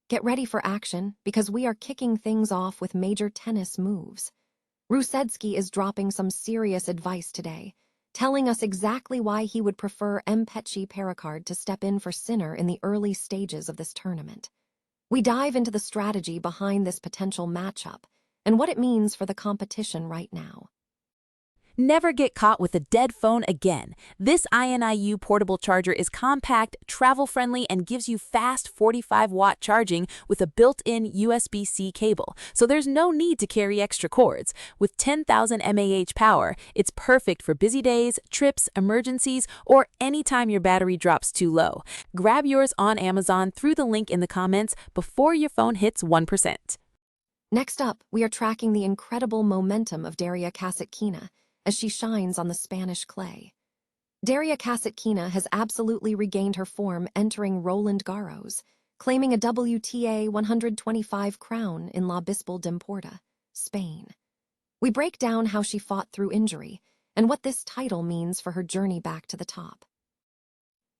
Get ready for action because we are kicking things off with major tennis moves. Rusedski is dropping some serious advice today, telling us exactly why he would prefer Mpetshi Pericard to step in for Sinner in the early stages of this tournament. We dive into the strategy behind this potential matchup and what it means for the competition right now. Never get caught with a dead phone again. This INIU portable charger is compact, travel-friendly, and gives you fast 45-watt charging with a built-in USB-C cable, so there's no need to carry extra cords. With 10,000 mAh power, it's perfect for busy days, trips, emergencies, or anytime your battery drops too low. Grab yours on Amazon through the link in the comments before your phone hits 1%. Next up, we are tracking the incredible momentum of Daria Kasatkina as she shines on the Spanish clay. Daria Kasatkina has absolutely regained her form entering Roland Garros, claiming a WTA 125 crown in La Bisbal d'Empordà, Spain. We break down how she fought through injury and what this title means for her journey back to the top.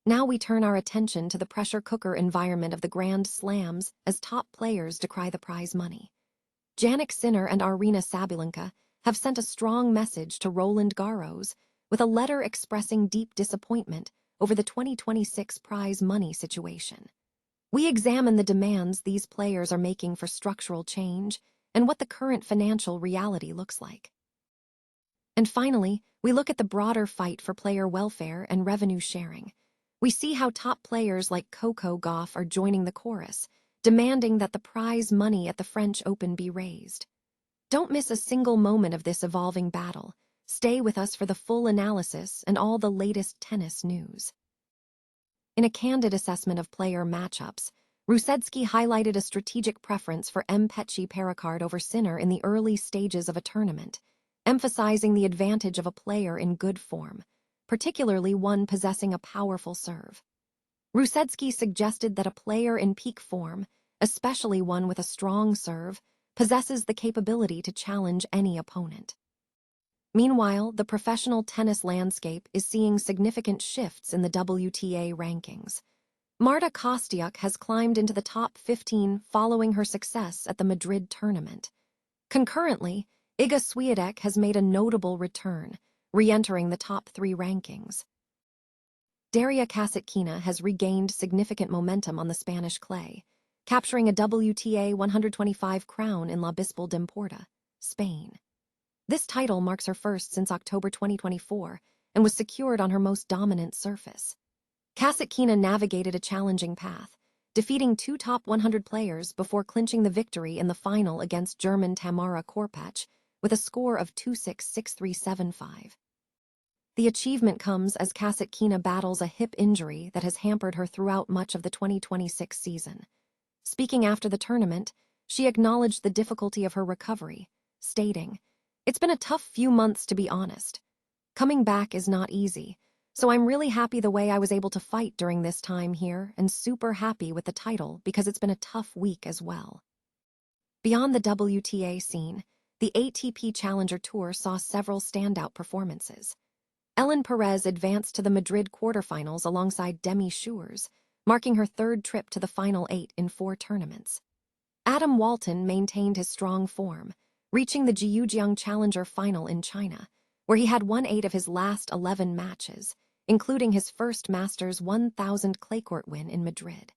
Now we turn our attention to the pressure cooker environment of the Grand Slams as top players decry the prize money. Jannik Sinner and Aryna Sabalenka have sent a strong message to Roland Garros with a letter expressing deep disappointment over the 2026 prize money situation. We examine the demands these players are making for structural change and what the current financial reality looks like. And finally, we look at the broader fight for player welfare and revenue sharing. We see how top players like Coco Gauff are joining the chorus, demanding that the prize money at the French Open be raised. Don't miss a single moment of this evolving battle. Stay with us for the full analysis and all the latest tennis news. In a candid assessment of player matchups, Rusedski highlighted a strategic preference for Mpetshi Pericard over Sinner in the early stages of a tournament, emphasizing the advantage of a player in good form, particularly one possessing a powerful serve. Rusedski suggested that a player in peak form, especially one with a strong serve, possesses the capability to challenge any opponent. Meanwhile, the professional tennis landscape is seeing significant shifts in the WTA rankings. Marta Kostyuk has climbed into the top 15 following her success at the Madrid tournament. Concurrently, Iga Swiatek has made a notable return, re-entering the top 3 rankings. Daria Kasatkina has regained significant momentum on the Spanish clay, capturing a WTA 125 crown in La Bisbal d'Empordà, Spain. This title marks her first since October 2024 and was secured on her most dominant surface. Kasatkina navigated a challenging path, defeating 2 top 100 players before clinching the victory in the final against German Tamara Korpach with a score of 2-6, 6-3, 7-5. The achievement comes as Kasatkina battles a hip injury that has hampered her throughout much of the 2026 season. Speaking after the tournament, she acknowledged the difficulty of her recovery, stating, "It's been a tough few months, to be honest. Coming back is not easy, so I'm really happy the way I was able to fight during this time here and super happy with the title because it's been a tough week as well." Beyond the WTA scene, the ATP Challenger Tour saw several standout performances. Ellen Perez advanced to the Madrid quarterfinals alongside Demi Schuurs, marking her 3rd trip to the final 8 in 4 tournaments. Adam Walton maintained his strong form, reaching the Jiujiang Challenger final in China, where he had won 8 of his last 11 matches, including his first Masters 1000 clay court win in Madrid.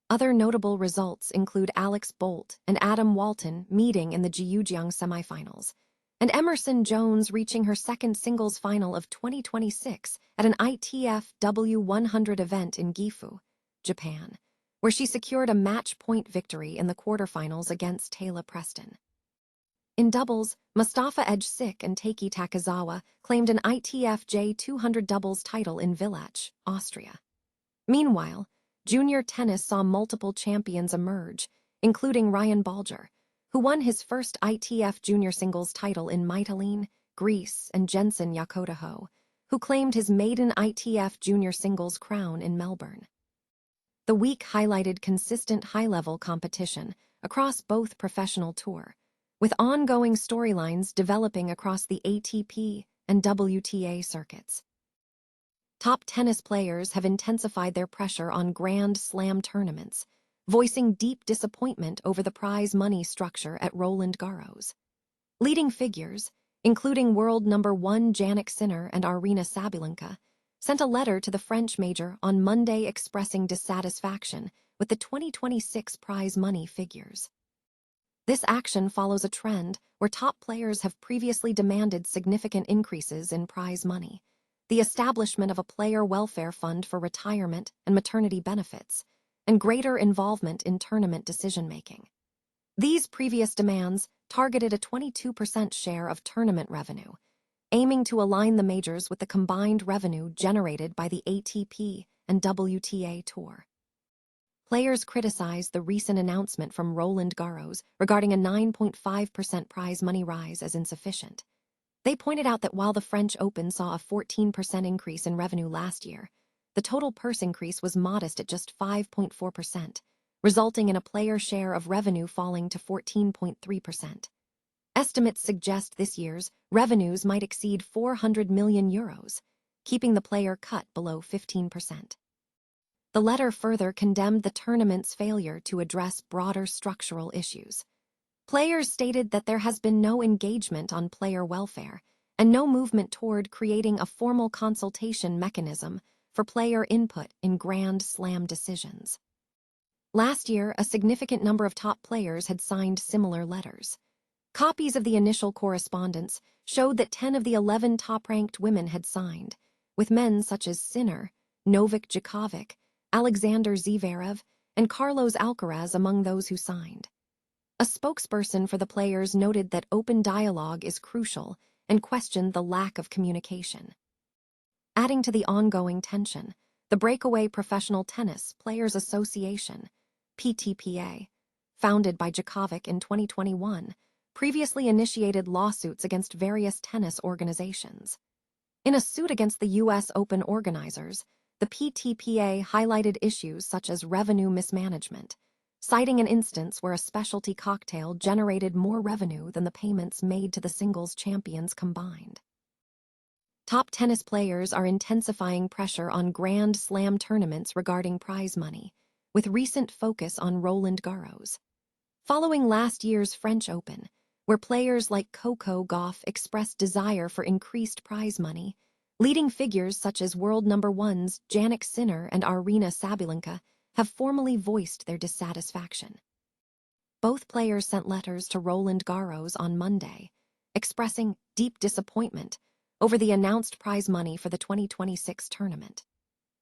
Other notable results include Alex Bolt and Adam Walton meeting in the Jiujiang semifinals, and Emerson Jones reaching her 2nd singles final of 2026 at an ITF W100 event in Gifu, Japan, where she secured a match-point victory in the quarterfinals against Taylor Preston. In doubles, Mustafa Ejsik and Taiki Takizawa claimed an ITF J200 doubles title in Villach, Austria. Meanwhile, junior tennis saw multiple champions emerge, including Ryan Balger, who won his first ITF junior singles title in Mytilene, Greece, and Jensen Yakotaho, who claimed his maiden ITF junior singles crown in Melbourne. The week highlighted consistent high-level competition across both professional tour, with ongoing storylines developing across the ATP and WTA circuits. Top tennis players have intensified their pressure on Grand Slam tournaments, voicing deep disappointment over the prize money structure at Roland Garros. Leading figures, including world number 1 Jannik Sinner and Aryna Sabalenka, sent a letter to the French major on Monday expressing dissatisfaction with the 2026 prize money figures. This action follows a trend where top players have previously demanded significant increases in prize money, the establishment of a player welfare fund for retirement and maternity benefits, and greater involvement in tournament decision-making. These previous demands targeted a 22% share of tournament revenue, aiming to align the majors with the combined revenue generated by the ATP and WTA Tour. Players criticized the recent announcement from Roland Garros regarding a 9.5% prize money rise as insufficient. They pointed out that while the French Open saw a 14% increase in revenue last year, the total purse increase was modest at just 5.4%, resulting in a player share of revenue falling to 14.3%. Estimates suggest this year's revenues might exceed €400 million, keeping the player cut below 15%. The letter further condemned the tournament's failure to address broader structural issues. Players stated that there has been no engagement on player welfare and no movement toward creating a formal consultation mechanism for player input in Grand Slam decisions. Last year, a significant number of top players had signed similar letters. Copies of the initial correspondence showed that 10 of the 11 top-ranked women had signed, with men such as Sinner, Novak Djokovic, Alexander Zverev, and Carlos Alcaraz among those who signed. A spokesperson for the players noted that open dialogue is crucial and questioned the lack of communication. Adding to the ongoing tension, the Breakaway Professional Tennis Players Association, PTPA, founded by Djokovic in 2021, previously initiated lawsuits against various tennis organizations. In a suit against the U.S. Open organizers, the PTPA highlighted issues such as revenue mismanagement, citing an instance where a specialty cocktail generated more revenue than the payments made to the singles champions combined. Top tennis players are intensifying pressure on Grand Slam tournaments regarding prize money, with recent focus on Roland Garros. Following last year's French Open, where players like Coco Gauff expressed desire for increased prize money, leading figures such as world number 1's Jannik Sinner and Aryna Sabalenka have formally voiced their dissatisfaction. Both players sent letters to Roland Garros on Monday, expressing deep disappointment over the announced prize money for the 2026 tournament.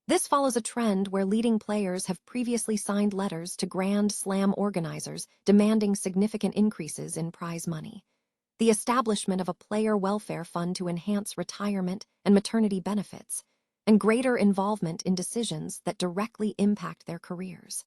This follows a trend where leading players have previously signed letters to Grand Slam organizers demanding significant increases in prize money, the establishment of a player welfare fund to enhance retirement and maternity benefits, and greater involvement in decisions that directly impact their careers.